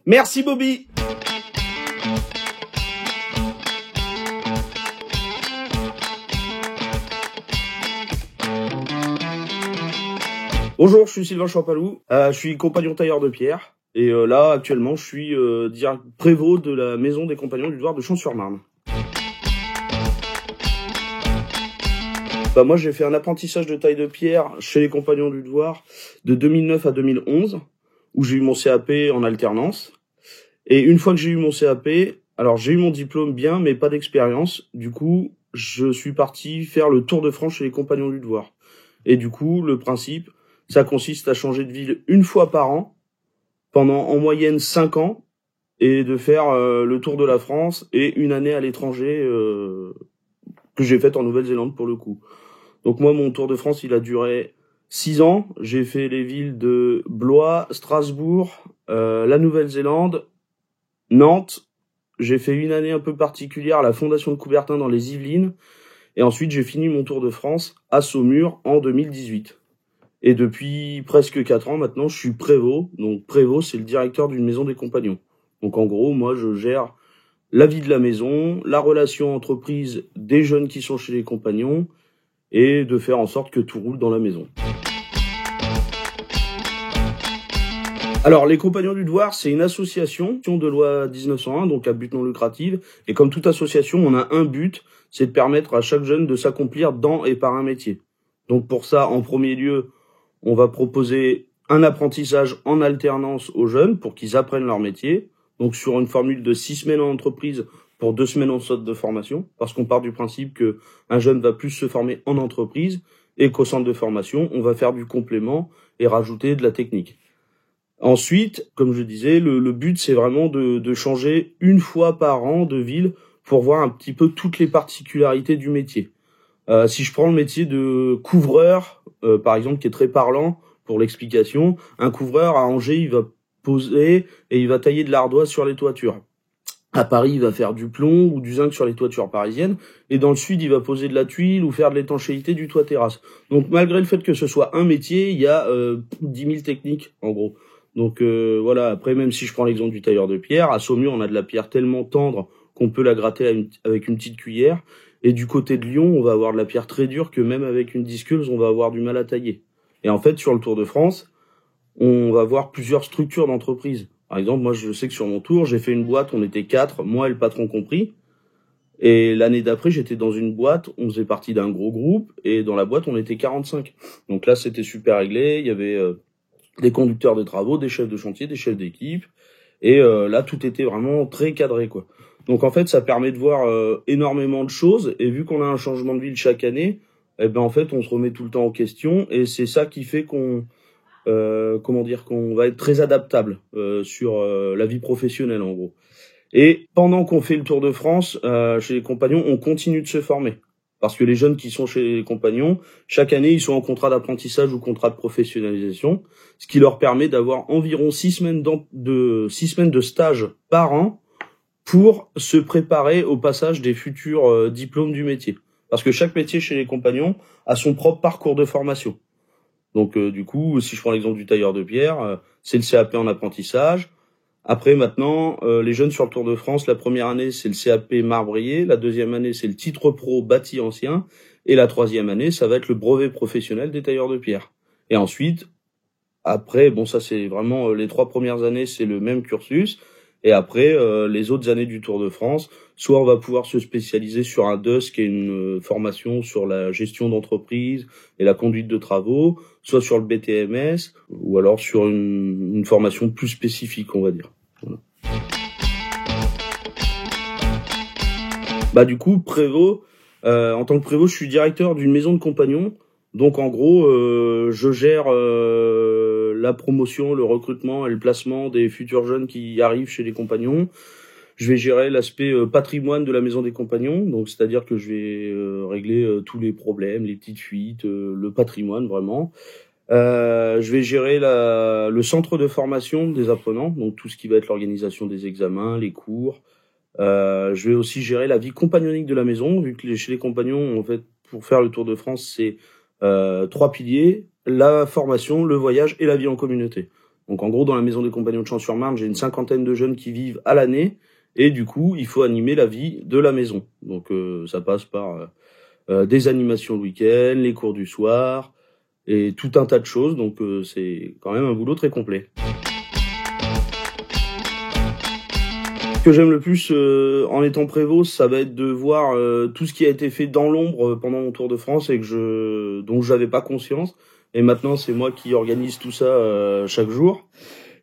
Merci Bobby. Bonjour, je suis Sylvain Champalou, je suis compagnon tailleur de pierre, et là, actuellement, je suis prévôt de la maison des compagnons du Devoir de Champs-sur-Marne. Moi, j'ai fait un apprentissage de taille de pierre chez les compagnons du Devoir de 2009 à 2011, où j'ai eu mon CAP en alternance. Et une fois que j'ai eu mon CAP, alors j'ai eu mon diplôme bien, mais pas d'expérience. Du coup, je suis parti faire le tour de France chez les compagnons du Devoir. Et du coup, le principe, ça consiste à changer de ville une fois par an, pendant en moyenne 5 ans, et de faire le tour de la France et une année à l'étranger que j'ai faite en Nouvelle-Zélande pour le coup. Donc moi, mon tour de France, il a duré 6 ans. J'ai fait les villes de Blois, Strasbourg, la Nouvelle-Zélande, Nantes. J'ai fait une année un peu particulière à la Fondation de Coubertin dans les Yvelines. Et ensuite, j'ai fini mon tour de France à Saumur en 2018. Et depuis presque 4 ans maintenant, je suis prévôt. Donc prévôt, c'est le directeur d'une maison des compagnons. Donc en gros, moi, je gère la vie de la maison, la relation entreprise des jeunes qui sont chez les compagnons, et de faire en sorte que tout roule dans la maison. Alors, les Compagnons du Devoir, c'est une association de loi 1901, donc à but non lucratif. Et comme toute association, on a un but, c'est de permettre à chaque jeune de s'accomplir dans et par un métier. Donc pour ça, en premier lieu, on va proposer un apprentissage en alternance aux jeunes pour qu'ils apprennent leur métier. Donc sur une formule de 6 semaines en entreprise pour 2 semaines en centre de formation, parce qu'on part du principe que un jeune va plus se former en entreprise et qu'au centre de formation, on va faire du complément et rajouter de la technique. Ensuite, comme je disais, le but, c'est vraiment de changer une fois par an de ville pour voir un petit peu toutes les particularités du métier. Si je prends le métier de couvreur, par exemple, qui est très parlant pour l'explication, un couvreur à Angers, il va poser et il va tailler de l'ardoise sur les toitures. À Paris, il va faire du plomb ou du zinc sur les toitures parisiennes. Et dans le sud, il va poser de la tuile ou faire de l'étanchéité du toit terrasse. Donc, malgré le fait que ce soit un métier, il y a 10 000 techniques, en gros. Donc, voilà. Après, même si je prends l'exemple du tailleur de pierre, à Saumur, on a de la pierre tellement tendre qu'on peut la gratter avec une petite cuillère. Et du côté de Lyon, on va avoir de la pierre très dure que même avec une disqueuse, on va avoir du mal à tailler. Et en fait, sur le Tour de France, on va voir plusieurs structures d'entreprise. Par exemple, moi, je sais que sur mon tour, j'ai fait une boîte, on était 4, moi et le patron compris. Et l'année d'après, j'étais dans une boîte, on faisait partie d'un gros groupe, et dans la boîte, on était 45. Donc là, c'était super réglé, il y avait des conducteurs de travaux, des chefs de chantier, des chefs d'équipe, et là, tout était vraiment très cadré, quoi. Donc en fait, ça permet de voir énormément de choses, et vu qu'on a un changement de ville chaque année, eh ben en fait, on se remet tout le temps en question, et c'est ça qui fait qu'on qu'on va être très adaptable sur la vie professionnelle en gros. Et pendant qu'on fait le Tour de France, chez les compagnons, on continue de se former. Parce que les jeunes qui sont chez les compagnons, chaque année, ils sont en contrat d'apprentissage ou contrat de professionnalisation, ce qui leur permet d'avoir environ 6 semaines de stage par an pour se préparer au passage des futurs diplômes du métier. Parce que chaque métier chez les compagnons a son propre parcours de formation. Donc du coup, si je prends l'exemple du tailleur de pierre, c'est le CAP en apprentissage. Après maintenant, les jeunes sur le Tour de France, la première année c'est le CAP marbrier, la deuxième année c'est le titre pro bâti ancien, et la troisième année ça va être le brevet professionnel des tailleurs de pierre. Et ensuite, après, bon ça c'est vraiment les 3 premières années c'est le même cursus. Et après, les autres années du Tour de France, soit on va pouvoir se spécialiser sur un DEUS, qui est une formation sur la gestion d'entreprise et la conduite de travaux, soit sur le BTMS, ou alors sur une formation plus spécifique, on va dire. Voilà. Du coup, prévôt, en tant que prévôt, je suis directeur d'une maison de compagnons. Donc en gros, je gère la promotion, le recrutement et le placement des futurs jeunes qui arrivent chez les compagnons. Je vais gérer l'aspect patrimoine de la maison des compagnons, donc c'est-à-dire que je vais régler tous les problèmes, les petites fuites, le patrimoine vraiment. Je vais gérer le centre de des apprenants, donc tout ce qui va être l'organisation des examens, les cours. Je vais aussi gérer la vie compagnonique de la maison, vu que chez les compagnons, en fait, pour faire le Tour de France, c'est 3 piliers, la formation, le voyage et la vie en communauté. Donc en gros, dans la maison des Compagnons de Champs-sur-Marne, j'ai une 50aine de jeunes qui vivent à l'année, et du coup, il faut animer la vie de la maison. Donc ça passe par des animations le week-end, les cours du soir, et tout un tas de choses. Donc c'est quand même un boulot très complet. Ce que j'aime le plus en étant prévôt, ça va être de voir tout ce qui a été fait dans l'ombre pendant mon Tour de France et dont j'avais pas conscience. Et maintenant, c'est moi qui organise tout ça chaque jour.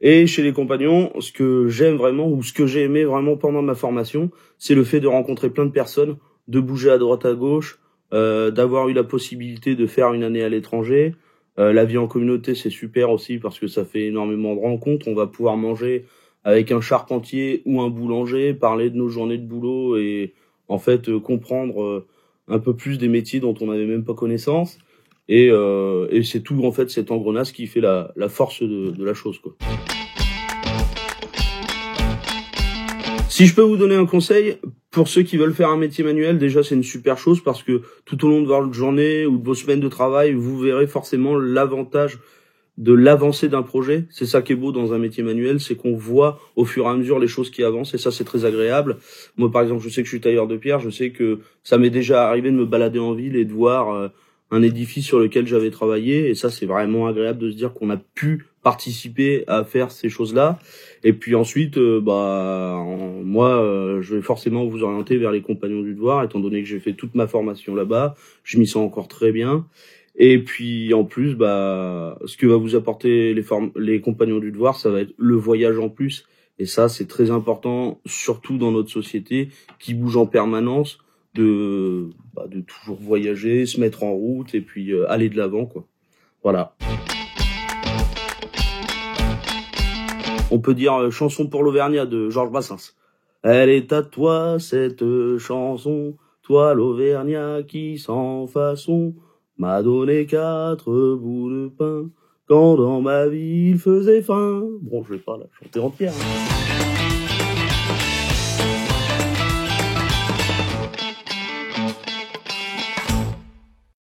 Et chez les compagnons, ce que j'aime vraiment, ou ce que j'ai aimé vraiment pendant ma formation, c'est le fait de rencontrer plein de personnes, de bouger à droite à gauche, d'avoir eu la possibilité de faire une année à l'étranger. La vie en communauté, c'est super aussi parce que ça fait énormément de rencontres. On va pouvoir manger avec un charpentier ou un boulanger, parler de nos journées de boulot et en fait comprendre un peu plus des métiers dont on n'avait même pas connaissance. Et c'est tout en fait cet engrenage qui fait la force de la chose, quoi. Si je peux vous donner un conseil, pour ceux qui veulent faire un métier manuel, déjà c'est une super chose parce que tout au long de votre journée ou de vos semaines de travail, vous verrez forcément l'avantage de l'avancée d'un projet. C'est ça qui est beau dans un métier manuel, c'est qu'on voit au fur et à mesure les choses qui avancent et ça c'est très agréable. Moi par exemple, je sais que je suis tailleur de pierre, je sais que ça m'est déjà arrivé de me balader en ville et de voir un édifice sur lequel j'avais travaillé et ça c'est vraiment agréable de se dire qu'on a pu participer à faire ces choses-là. Et puis ensuite, moi, je vais forcément vous orienter vers les Compagnons du Devoir, étant donné que j'ai fait toute ma formation là-bas, je m'y sens encore très bien. Et puis en plus, ce que va vous apporter les Compagnons du Devoir, ça va être le voyage en plus. Et ça, c'est très important, surtout dans notre société qui bouge en permanence, de toujours voyager, se mettre en route et puis aller de l'avant, quoi. Voilà. On peut dire chanson pour l'Auvergnat de Georges Brassens. Elle est à toi cette chanson, toi l'Auvergnat qui sans façon m'a donné 4 bouts de pain quand dans ma vie il faisait faim. Bon, je vais pas la chanter entière.